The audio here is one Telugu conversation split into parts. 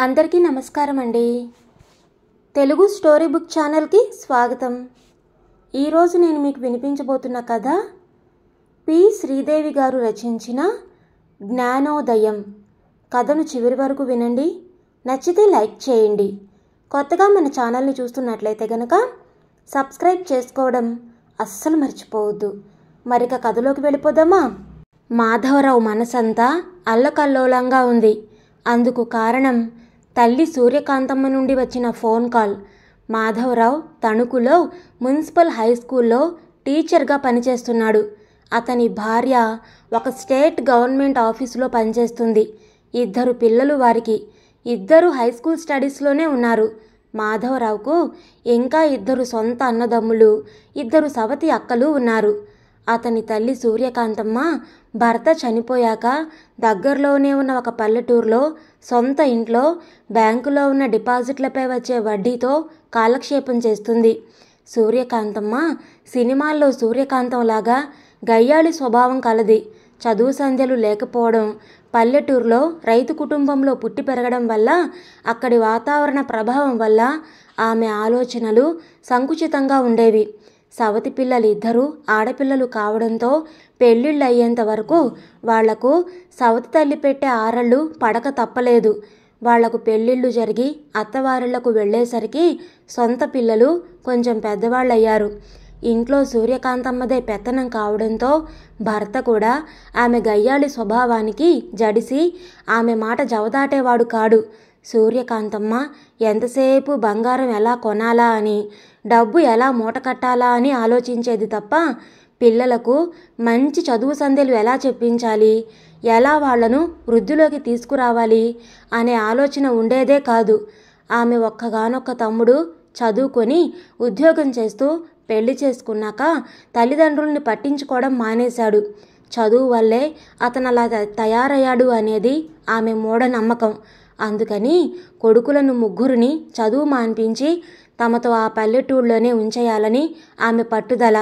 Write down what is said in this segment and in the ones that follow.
అందరికీ నమస్కారం అండి. తెలుగు స్టోరీ బుక్ ఛానల్కి స్వాగతం. ఈరోజు నేను మీకు వినిపించబోతున్న కథ పి శ్రీదేవి గారు రచించిన జ్ఞానోదయం. కథను చివరి వరకు వినండి. నచ్చితే లైక్ చేయండి. కొత్తగా మన ఛానల్ని చూస్తున్నట్లయితే గనక సబ్స్క్రైబ్ చేసుకోవడం అస్సలు మర్చిపోవద్దు. మరిక కథలోకి వెళ్ళిపోదామా? మాధవరావు మనసంతా అల్లకల్లోలంగా ఉంది. అందుకు కారణం తల్లి సూర్యకాంతమ్మ నుండి వచ్చిన ఫోన్ కాల్. మాధవరావు తణుకులో మున్సిపల్ హై స్కూల్లో టీచర్గా పనిచేస్తున్నాడు. అతని భార్య ఒక స్టేట్ గవర్నమెంట్ ఆఫీసులో పనిచేస్తుంది. 2 పిల్లలు వారికి. 2 హై స్కూల్ స్టడీస్లోనే ఉన్నారు. మాధవరావుకు ఇంకా 2 సొంత అన్నదమ్ములు, 2 సవతి అక్కలు ఉన్నారు. అతని తల్లి సూర్యకాంతమ్మ భర్త చనిపోయాక దగ్గరలోనే ఉన్న ఒక పల్లెటూరులో సొంత ఇంట్లో బ్యాంకులో ఉన్న డిపాజిట్లపై వచ్చే వడ్డీతో కాలక్షేపం చేస్తుంది. సూర్యకాంతమ్మ సినిమాల్లో సూర్యకాంతంలాగా గయ్యాళి స్వభావం కలది. చదువు సంధ్యలు లేకపోవడం, పల్లెటూరులో రైతు కుటుంబంలో పుట్టి పెరగడం వల్ల, అక్కడి వాతావరణ ప్రభావం వల్ల ఆమె ఆలోచనలు సంకుచితంగా ఉండేవి. సవతి పిల్లలు 2 ఆడపిల్లలు కావడంతో పెళ్ళిళ్ళు అయ్యేంత వరకు వాళ్లకు సవతి తల్లి పెట్టే ఆరళ్ళు పడక తప్పలేదు. వాళ్లకు పెళ్ళిళ్ళు జరిగి అత్తవారిళ్లకు వెళ్ళేసరికి సొంత పిల్లలు కొంచెం పెద్దవాళ్ళయ్యారు. ఇంట్లో సూర్యకాంతమ్మదే పెత్తనం కావడంతో భర్త కూడా ఆమె గయ్యాళి స్వభావానికి జడిసి ఆమె మాట జవదాటేవాడు కాడు. సూర్యకాంతమ్మ ఎంతసేపు బంగారం ఎలా కొనాలా అని, డబ్బు ఎలా మూట కట్టాలా అని ఆలోచించేది తప్ప పిల్లలకు మంచి చదువు సంధ్యలు ఎలా చెప్పించాలి, ఎలా వాళ్లను వృద్ధిలోకి తీసుకురావాలి అనే ఆలోచన ఉండేదే కాదు. ఆమె ఒక్కగానొక్క తమ్ముడు చదువుకొని ఉద్యోగం చేస్తూ పెళ్లి చేసుకున్నాక తల్లిదండ్రుల్ని పట్టించుకోవడం మానేశాడు. చదువు వల్లే అతను అలా తయారయ్యాడు అనేది ఆమె మూఢనమ్మకం. అందుకని కొడుకులను 3 చదువు మాన్పించి తమతో ఆ పల్లెటూరులోనే ఉంచేయాలని ఆమె పట్టుదల.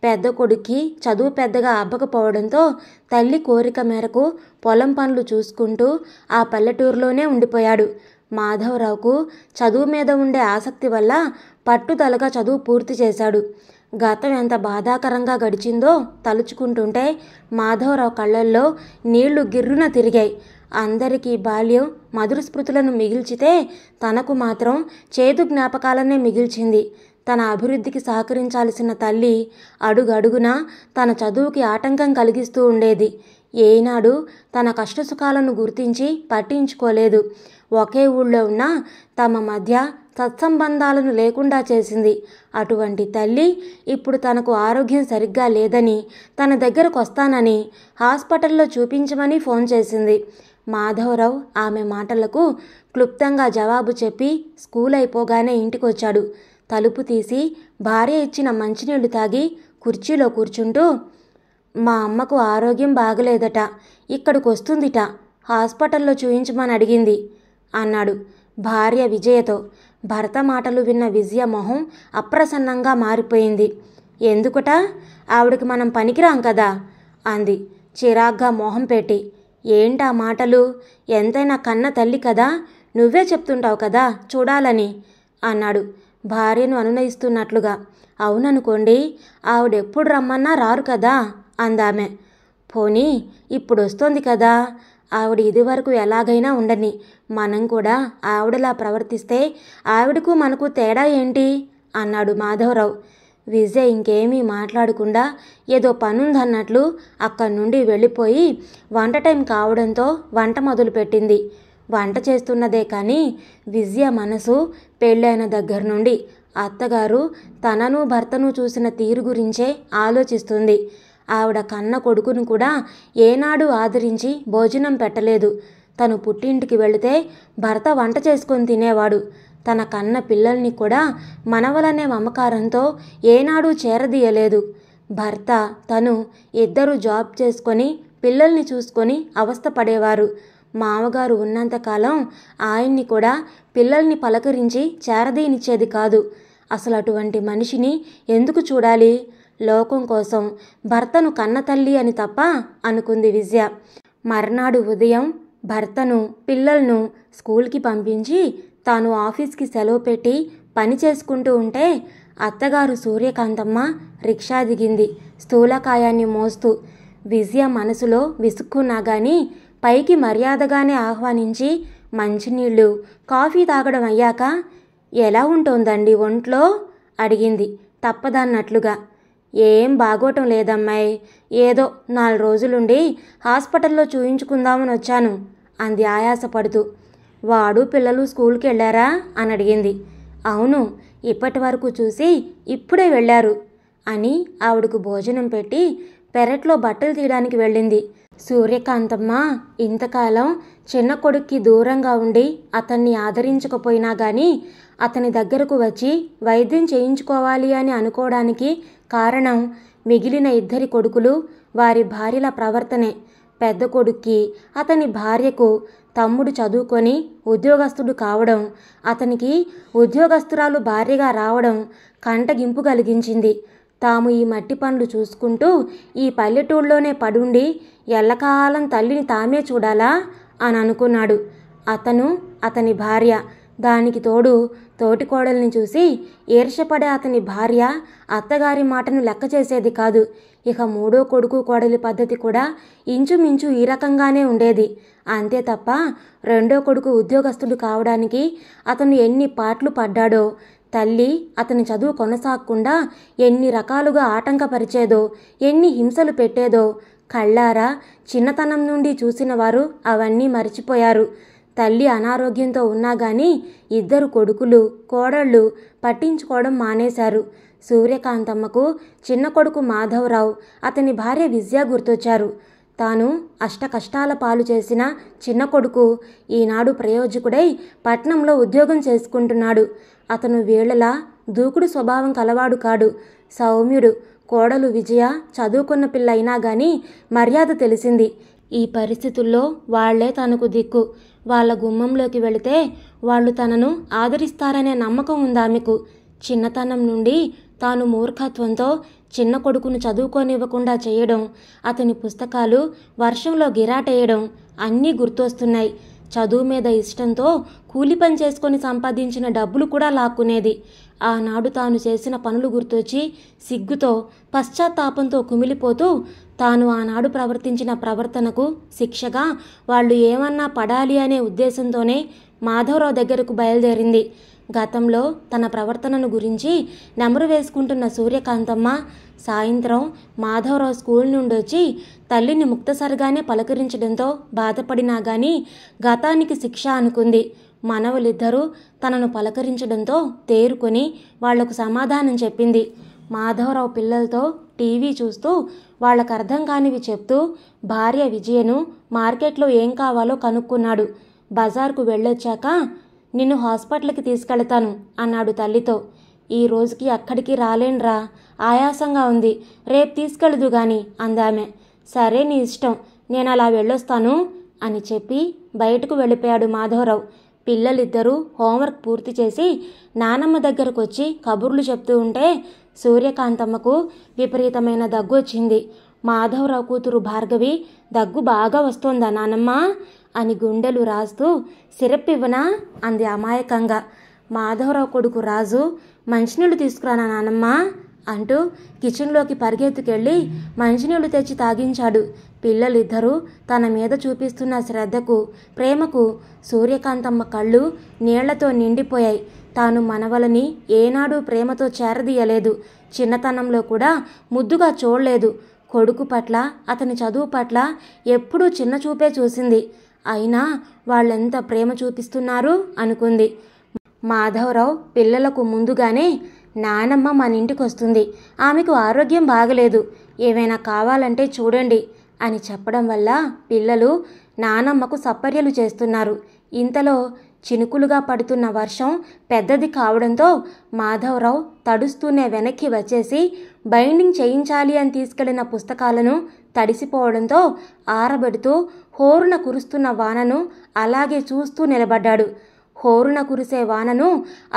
పెద్ద కొడుక్కి చదువు పెద్దగా అబ్బకపోవడంతో తల్లి కోరిక మేరకు పొలం పనులు చూసుకుంటూ ఆ పల్లెటూరులోనే ఉండిపోయాడు. మాధవరావుకు చదువు మీద ఉండే ఆసక్తి వల్ల పట్టుదలగా చదువు పూర్తి చేశాడు. గతం ఎంత బాధాకరంగా గడిచిందో తలుచుకుంటుంటే మాధవరావు కళ్ళల్లో నీళ్లు గిర్రున తిరిగాయి. అందరికీ బాల్యం మధుర స్మృతులను మిగిల్చితే తనకు మాత్రం చేదు జ్ఞాపకాలనే మిగిల్చింది. తన అభివృద్ధికి సహకరించాల్సిన తల్లి అడుగడుగునా తన చదువుకి ఆటంకం కలిగిస్తూ ఉండేది. ఏనాడు తన కష్టసుఖాలను గుర్తించి పట్టించుకోలేదు. ఒకే ఊళ్ళో ఉన్న తమ మధ్య సత్సంబంధాలను లేకుండా చేసింది. అటువంటి తల్లి ఇప్పుడు తనకు ఆరోగ్యం సరిగ్గా లేదని, తన దగ్గరకు వస్తానని, హాస్పిటల్లో చూపించమని ఫోన్ చేసింది. మాధవరావు ఆమె మాటలకు క్లుప్తంగా జవాబు చెప్పి స్కూల్ అయిపోగానే ఇంటికొచ్చాడు. తలుపు తీసి భార్య ఇచ్చిన మంచినీళ్లు తాగి కుర్చీలో కూర్చుంటూ, మా అమ్మకు ఆరోగ్యం బాగలేదట, ఇక్కడికి వస్తుందిట, హాస్పిటల్లో చూయించమని అడిగింది అన్నాడు భార్య విజయతో. భర్త మాటలు విన్న విజయ మొహం అప్రసన్నంగా మారిపోయింది. ఎందుకుట? ఆవిడకి మనం పనికిరాం కదా అంది చిరాగ్గా మొహం పెట్టి. ఏంటా మాటలు? ఎంతైనా కన్న తల్లి కదా, నువ్వే చెప్తుంటావు కదా చూడాలని అన్నాడు భార్యను అనునయిస్తున్నట్లుగా. అవుననుకోండి, ఆవిడెప్పుడు రమ్మన్నా రారు కదా అందామె. పోనీ ఇప్పుడు వస్తోంది కదా, ఆవిడ ఇదివరకు ఎలాగైనా ఉండని, మనం కూడా ఆవిడలా ప్రవర్తిస్తే ఆవిడకు మనకు తేడా ఏంటి అన్నాడు మాధవరావు. విజయ్ ఇంకేమీ మాట్లాడకుండా ఏదో పనుందన్నట్లు అక్కడి నుండి వెళ్ళిపోయి వంట టైం కావడంతో వంట మొదలుపెట్టింది. వంట చేస్తున్నదే కానీ విజయ మనసు పెళ్ళైన దగ్గర నుండి అత్తగారు తనను భర్తను చూసిన తీరు గురించే ఆలోచిస్తుంది. ఆవిడ కన్న కొడుకును కూడా ఏనాడు ఆదరించి భోజనం పెట్టలేదు. తను పుట్టింటికి వెళితే భర్త వంట చేసుకొని తినేవాడు. తన కన్న పిల్లల్ని కూడా మనవలనే మమకారంతో ఏనాడూ చేరదీయలేదు. భర్త తను 2 జాబ్ చేసుకొని పిల్లల్ని చూసుకొని అవస్థపడేవారు. మామగారు ఉన్నంతకాలం ఆయన్ని కూడా పిల్లల్ని పలకరించి చేరదీయనిచ్చేది కాదు. అసలు అటువంటి మనిషిని ఎందుకు చూడాలి? లోకం కోసం భర్తను కన్నతల్లి అని తప్ప అనుకుంది విజయ. మర్నాడు ఉదయం భర్తను పిల్లలను స్కూల్కి పంపించి తాను ఆఫీస్కి సెలవు పెట్టి పని చేసుకుంటూ ఉంటే అత్తగారు సూర్యకాంతమ్మ రిక్షా దిగింది స్థూలకాయాన్ని మోస్తూ. విజయ మనసులో విసుక్కున్నా గాని పైకి మర్యాదగానే ఆహ్వానించి మంచినీళ్ళు కాఫీ తాగడం అయ్యాక ఎలా ఉంటోందండి ఒంట్లో అడిగింది తప్పదన్నట్లుగా. ఏం బాగోటం లేదమ్మాయి, ఏదో 4 రోజులుండి హాస్పిటల్లో చూయించుకుందామని వచ్చాను అంది ఆయాసపడుతూ. వాడు పిల్లలు స్కూల్కి వెళ్ళారా అని అడిగింది. అవును, ఇప్పటి వరకు చూసి ఇప్పుడే వెళ్ళారు అని ఆవిడకు భోజనం పెట్టి పెరట్లో బట్టలు తీయడానికి వెళ్ళింది. సూర్యకాంతమ్మ ఇంతకాలం చిన్న కొడుక్కి దూరంగా ఉండి అతన్ని ఆదరించకపోయినా గాని అతని దగ్గరకు వచ్చి వైద్యం చేయించుకోవాలి అని అనుకోవడానికి కారణం మిగిలిన 2 కొడుకులు వారి భార్యల ప్రవర్తనే. పెద్ద కొడుక్కి అతని భార్యకు తమ్ముడు చదువుకొని ఉద్యోగస్తుడు కావడం, అతనికి ఉద్యోగస్తురాలు భార్యగా రావడం కంటగింపు కలిగించింది. తాము ఈ మట్టి పనులు చూసుకుంటూ ఈ పల్లెటూళ్ళలోనే పడుండి ఎల్లకాలం తల్లిని తామే చూడాలా అని అనుకున్నాడు. అతను అతని భార్య, దానికి తోడు తోటికోడల్ని చూసి ఈర్ష్యపడే అతని భార్య అత్తగారి మాటను లెక్క చేసేది కాదు. ఇక 3వ కొడుకు కోడలి పద్ధతి కూడా ఇంచుమించు ఈ రకంగానే ఉండేది. అంతే తప్ప 2వ కొడుకు ఉద్యోగస్తుడు కావడానికి అతను ఎన్ని పాట్లు పడ్డాడో, తల్లి అతని చదువు కొనసాగకుండా ఎన్ని రకాలుగా ఆటంకపరిచేదో, ఎన్ని హింసలు పెట్టేదో కళ్ళారా చిన్నతనం నుండి చూసిన వారు అవన్నీ మరిచిపోయారు. తల్లి అనారోగ్యంతో ఉన్నా గాని 2 కొడుకులు కోడళ్ళు పట్టించుకోవడం మానేశారు. సూర్యకాంతమ్మకు చిన్న కొడుకు మాధవరావు, అతని భార్య విజయ గుర్తొచ్చారు. తాను అష్టకష్టాల పాలు చేసిన చిన్న కొడుకు ఈనాడు ప్రయోజకుడై పట్నంలో ఉద్యోగం చేసుకుంటున్నాడు. అతను వీళ్లలా దూకుడు స్వభావం కలవాడు కాడు, సౌమ్యుడు. కోడలు విజయ చదువుకున్న పిల్ల అయినా గాని మర్యాద తెలిసింది. ఈ పరిస్థితుల్లో వాళ్లే తనకు దిక్కు. వాళ్ళ గుమ్మంలోకి వెళితే వాళ్ళు తనను ఆదరిస్తారనే నమ్మకం ఉందామెకు. చిన్నతనం నుండి తాను మూర్ఖత్వంతో చిన్న కొడుకును చదువుకోనివ్వకుండా చేయడం, అతని పుస్తకాలు వర్షంలో గిరాటేయడం అన్నీ గుర్తొస్తున్నాయి. చదువు మీద ఇష్టంతో కూలి పని చేసుకొని సంపాదించిన డబ్బులు కూడా లాక్కునేది. ఆనాడు తాను చేసిన పనులు గుర్తొచ్చి సిగ్గుతో పశ్చాత్తాపంతో కుమిలిపోతూ తాను ఆనాడు ప్రవర్తించిన ప్రవర్తనకు శిక్షగా వాళ్ళు ఏమన్నా పడాలి అనే ఉద్దేశంతోనే మాధవరావు దగ్గరకు బయలుదేరింది. గతంలో తన ప్రవర్తనను గురించి నెమరు వేసుకుంటున్న సూర్యకాంతమ్మ సాయంత్రం మాధవరావు స్కూల్ నుండి వచ్చి తల్లిని ముక్తసరిగానే పలకరించడంతో బాధపడినా గాని గతానికి శిక్ష అనుకుంది. మనవలిద్దరూ తనను పలకరించడంతో తేరుకొని వాళ్లకు సమాధానం చెప్పింది. మాధవరావు పిల్లలతో టీవీ చూస్తూ వాళ్ళకు అర్థం కానివి చెప్తూ భార్య విజయను మార్కెట్లో ఏం కావాలో కనుక్కున్నాడు. బజార్కు వెళ్ళొచ్చాక నిన్ను హాస్పిటల్కి తీసుకెళ్తాను అన్నాడు తల్లితో. ఈ రోజుకి అక్కడికి రాలేనురా, ఆయాసంగా ఉంది, రేపు తీసుకెళ్ళదు గాని అందామె. సరే నీ ఇష్టం, నేను అలా వెళ్ళొస్తాను అని చెప్పి బయటకు వెళ్ళిపోయాడు మాధవరావు. పిల్లలిద్దరూ హోంవర్క్ పూర్తి చేసి నానమ్మ దగ్గరకు వచ్చి కబుర్లు చెప్తూ ఉంటే సూర్యకాంతమ్మకు విపరీతమైన దగ్గు వచ్చింది. మాధవరావు కూతురు భార్గవి దగ్గు బాగా వస్తోందా నానమ్మ అని గుండెలు రాస్తూ సిరప్ ఇవ్వనా అంది అమాయకంగా. మాధవరావు కొడుకు రాజు మంచినీళ్ళు తీసుకురానా నానమ్మ అంటూ కిచెన్లోకి పరిగెత్తుకెళ్ళి మంచినీళ్లు తెచ్చి తాగించాడు. పిల్లలిద్దరూ తన మీద చూపిస్తున్న శ్రద్ధకు ప్రేమకు సూర్యకాంతమ్మ కళ్ళు నీళ్లతో నిండిపోయాయి. తాను మనవలని ఏనాడు ప్రేమతో చేరదీయలేదు, చిన్నతనంలో కూడా ముద్దుగా చూడలేదు. కొడుకు పట్ల అతని చదువు పట్ల ఎప్పుడూ చిన్న చూపే చూసింది. అయినా వాళ్ళెంత ప్రేమ చూపిస్తున్నారు అనుకుంది. మాధవరావు పిల్లలకు ముందుగానే నానమ్మ మన ఇంటికి వస్తుంది, ఆమెకు ఆరోగ్యం బాగలేదు, ఏమైనా కావాలంటే చూడండి అని చెప్పడం వల్ల పిల్లలు నానమ్మకు సపర్యలు చేస్తున్నారు. ఇంతలో చినుకులుగా పడుతున్న వర్షం పెద్దది కావడంతో మాధవరావు తడుస్తూనే వెనక్కి వచ్చేసి బైండింగ్ చేయించాలి అని తీసుకెళ్లిన పుస్తకాలను తడిసిపోవడంతో ఆరబెడుతూ హోరున కురుస్తున్న వానను అలాగే చూస్తూ నిలబడ్డాడు. హోరున కురిసే వానను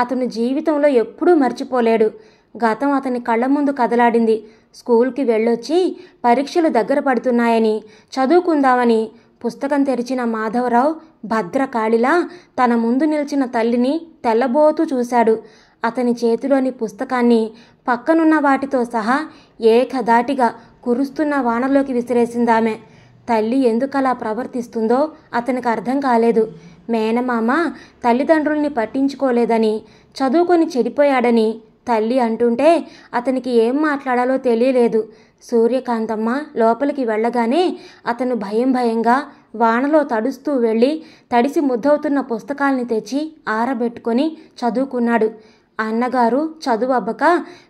అతను జీవితంలో ఎప్పుడూ మర్చిపోలేడు. గతం అతని కళ్ళ ముందు కదలాడింది. స్కూల్కి వెళ్ళొచ్చి పరీక్షలు దగ్గర పడుతున్నాయని, చదువుకుందామని పుస్తకం తెరిచిన మాధవరావు భద్రకాళిలా తన ముందు నిలిచిన తల్లిని తెల్లబోతూ చూశాడు. అతని చేతిలోని పుస్తకాన్ని పక్కనున్న వాటితో సహా ఏకధాటిగా కురుస్తున్న వానలోకి విసిరేసిందామె. తల్లి ఎందుకలా ప్రవర్తిస్తుందో అతనికి అర్థం కాలేదు. మేనమామ తల్లిదండ్రుల్ని పట్టించుకోలేదని, చదువుకొని చెడిపోయాడని తల్లి అంటుంటే అతనికి ఏం మాట్లాడాలో తెలియలేదు. సూర్యకాంతమ్మ లోపలికి వెళ్ళగానే అతను భయంగా వానలో తడుస్తూ వెళ్ళి తడిసి ముద్దవుతున్న పుస్తకాల్ని తెచ్చి ఆరబెట్టుకొని చదువుకున్నాడు. అన్నగారు చదువు అబ్బక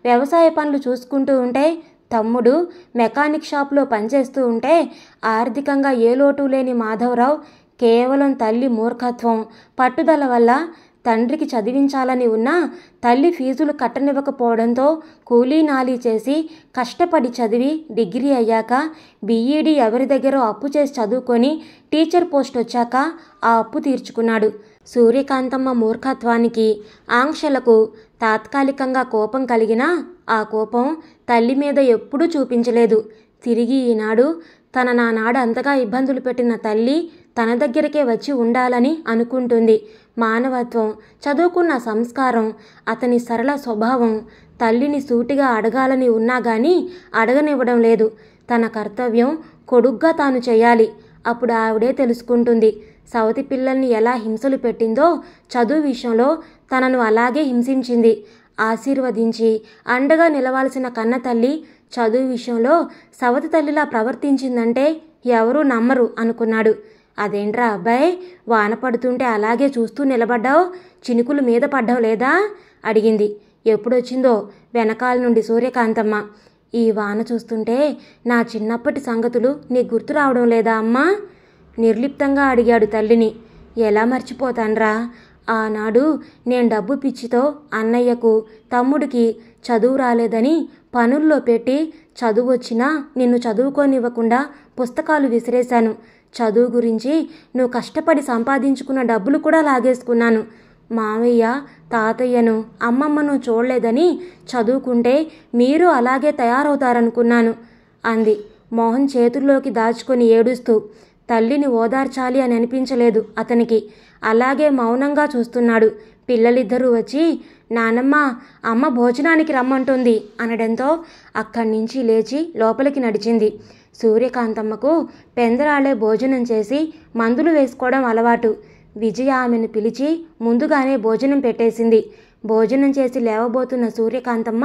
వ్యవసాయ పనులు చూసుకుంటూ ఉంటే, తమ్ముడు మెకానిక్ షాప్లో పనిచేస్తూ ఉంటే, ఆర్థికంగా ఏ లోటు లేని మాధవరావు కేవలం తల్లి మూర్ఖత్వం, పట్టుదల వల్ల తండ్రికి చదివించాలని ఉన్నా తల్లి ఫీజులు కట్టనివ్వకపోవడంతో కూలీ నాలీ చేసి కష్టపడి చదివి డిగ్రీ అయ్యాక బీఈడీ ఎవరి దగ్గర అప్పు చేసి చదువుకొని టీచర్ పోస్ట్ వచ్చాక ఆ అప్పు తీర్చుకున్నాడు. సూర్యకాంతమ్మ మూర్ఖత్వానికి, ఆంక్షలకు తాత్కాలికంగా కోపం కలిగినా ఆ కోపం తల్లి మీద ఎప్పుడూ చూపించలేదు. తిరిగి ఈనాడు నానాడు అంతగా ఇబ్బందులు పెట్టిన తల్లి తన దగ్గరికే వచ్చి ఉండాలని అనుకుంటుంది. మానవత్వం, చదువుకున్న సంస్కారం, అతని సరళ స్వభావం తల్లిని సూటిగా అడగాలని ఉన్నా గానీ అడగనివ్వడం లేదు. తన కర్తవ్యం కొడుగ్గా తాను చేయాలి. అప్పుడు ఆవిడే తెలుసుకుంటుంది సవతి పిల్లల్ని ఎలా హింసలు పెట్టిందో చదువు విషయంలో తనను అలాగే హింసించింది. ఆశీర్వదించి అండగా నిలవాల్సిన కన్న తల్లి చదువు విషయంలో సవతి తల్లిలా ప్రవర్తించిందంటే ఎవరూ నమ్మరు అనుకున్నాడు. అదేంట్రా అబ్బాయి, వాన పడుతుంటే అలాగే చూస్తూ నిలబడ్డావు, చినుకులు మీద పడ్డావు లేదా అడిగింది. ఎప్పుడొచ్చిందో వెనకాల నుండి సూర్యకాంతమ్మ. ఈ వాన చూస్తుంటే నా చిన్నప్పటి సంగతులు నీకు గుర్తు రావడం లేదా అమ్మా? నిర్లిప్తంగా అడిగాడు తల్లిని. ఎలా మర్చిపోతాన్రా, ఆనాడు నేను డబ్బు పిచ్చితో అన్నయ్యకు తమ్ముడికి చదువు రాలేదని పనుల్లో పెట్టి చదువు వచ్చినా నిన్ను చదువుకోనివ్వకుండా పుస్తకాలు విసిరేశాను. చదువు గురించి నువ్వు కష్టపడి సంపాదించుకున్న డబ్బులు కూడా లాగేసుకున్నాను. మామయ్య తాతయ్యను అమ్మమ్మను చూడలేదని చదువుకుంటే మీరు అలాగే తయారవుతారనుకున్నాను అంది మోహన్ చేతుల్లోకి దాచుకొని ఏడుస్తూ. తల్లిని ఓదార్చాలి అని అనిపించలేదు అతనికి. అలాగే మౌనంగా చూస్తున్నాడు. పిల్లలిద్దరూ వచ్చి నానమ్మ, అమ్మ భోజనానికి రమ్మంటుంది అనడంతో అక్కడి నుంచి లేచి లోపలికి నడిచింది. సూర్యకాంతమ్మకు పెందరాళే భోజనం చేసి మందులు వేసుకోవడం అలవాటు. విజయ ఆమెను పిలిచి ముందుగానే భోజనం పెట్టేసింది. భోజనం చేసి లేవబోతున్న సూర్యకాంతమ్మ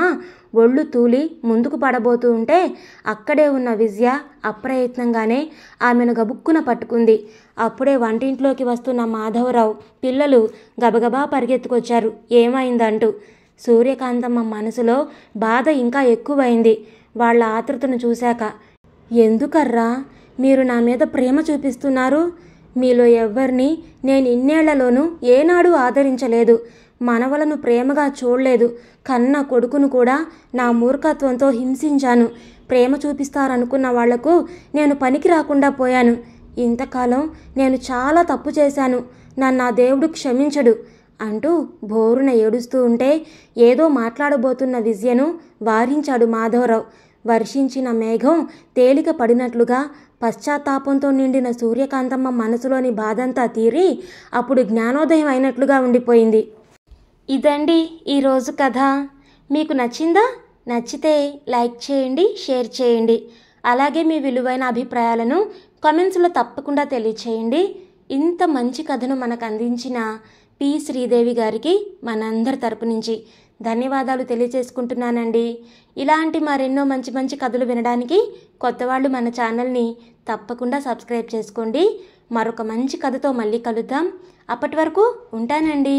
ఒళ్ళు తూలి ముందుకు పడబోతూ ఉంటే అక్కడే ఉన్న విజయ అప్రయత్నంగానే ఆమెను గబుక్కున పట్టుకుంది. అప్పుడే వంటింట్లోకి వస్తున్న మాధవరావు పిల్లలు గబగబా పరిగెత్తుకొచ్చారు ఏమైందంటూ. సూర్యకాంతమ్మ మనసులో బాధ ఇంకా ఎక్కువైంది వాళ్ళ ఆతృతను చూశాక. ఎందుకర్రా మీరు నా మీద ప్రేమ చూపిస్తున్నారు? మీలో ఎవ్వరిని నేను ఇన్నేళ్లలోనూ ఏనాడు ఆదరించలేదు. మనవలను ప్రేమగా చూడలేదు. కన్న కొడుకును కూడా నా మూర్ఖత్వంతో హింసించాను. ప్రేమ చూపిస్తారనుకున్న వాళ్లకు నేను పనికి రాకుండా పోయాను. ఇంతకాలం నేను చాలా తప్పు చేశాను. నన్ను ఆ దేవుడు క్షమించడు అంటూ బోరున ఏడుస్తూ ఉంటే ఏదో మాట్లాడబోతున్న విజయను వారించాడు మాధవరావు. వర్షించిన మేఘం తేలిక పడినట్లుగా పశ్చాత్తాపంతో నిండిన సూర్యకాంతమ్మ మనసులోని బాధంతా తీరి అప్పుడు జ్ఞానోదయం అయినట్లుగా ఉండిపోయింది. ఇదండి ఈరోజు కథ. మీకు నచ్చిందా? నచ్చితే లైక్ చేయండి, షేర్ చేయండి. అలాగే మీ విలువైన అభిప్రాయాలను కామెంట్స్లో తప్పకుండా తెలియచేయండి. ఇంత మంచి కథను మనకు అందించిన పి శ్రీదేవి గారికి మనందరి తరపు నుంచి ధన్యవాదాలు తెలియచేసుకుంటున్నానండి. ఇలాంటి మరెన్నో మంచి మంచి కథలు వినడానికి కొత్త వాళ్ళు మన ఛానల్ని తప్పకుండా సబ్స్క్రైబ్ చేసుకోండి. మరొక మంచి కథతో మళ్ళీ కలుద్దాం. అప్పటి వరకు ఉంటానండి.